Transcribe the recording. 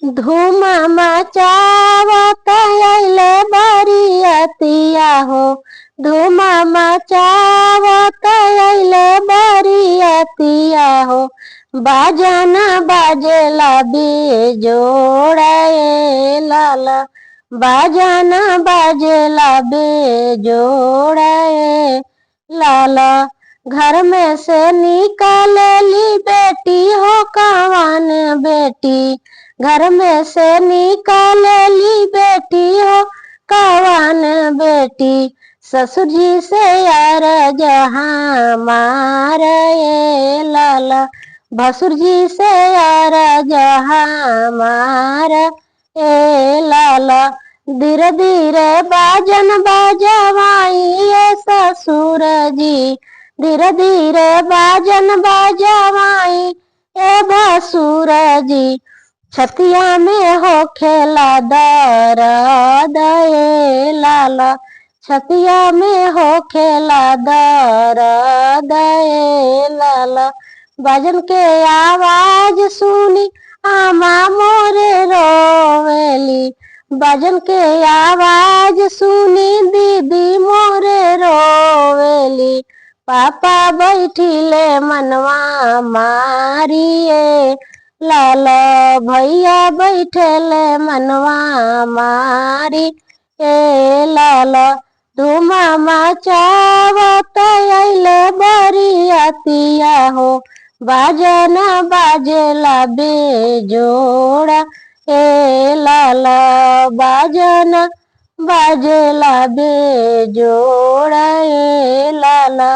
धूम मचावत अइले बरियतिया हो। धूम मचावत अइले बरियतिया हो। बाजन बाजेला बेजोड़ा ए लाला। बाजन बाजेला बेजोड़ा ए लाला। घर में से निकालेली बेटी हो कवन बेटी। घर में से निकालेली बेटी हो कवन बेटी। ससुर जी से यार जहाँ मारे लाला। भसुर जी से यार जहाँ मार ए लाला। धीरे धीरे बाजन बाजवाई ये ससुर जी। धीरे धीरे बाजन बाजवाई ए भसुर जी। छतिया में हो खेला दर्द ए लाला। छतिया में हो खेला दर्द ए लाला। बाजन के आवाज सुनी आमा मोरे रोवेली। बाजन के आवाज सुनी दीदी मोरे रोवेली। पापा बैठिले मनवा मारिए लाला। भैया बैठले मनवा मारी ए लाला। धूम मचावत अइले बरियतिया हो। बाजन बाजेला बेजोड़ा ए लाला। बाजन बाजेला बेजोड़ा ए लाला।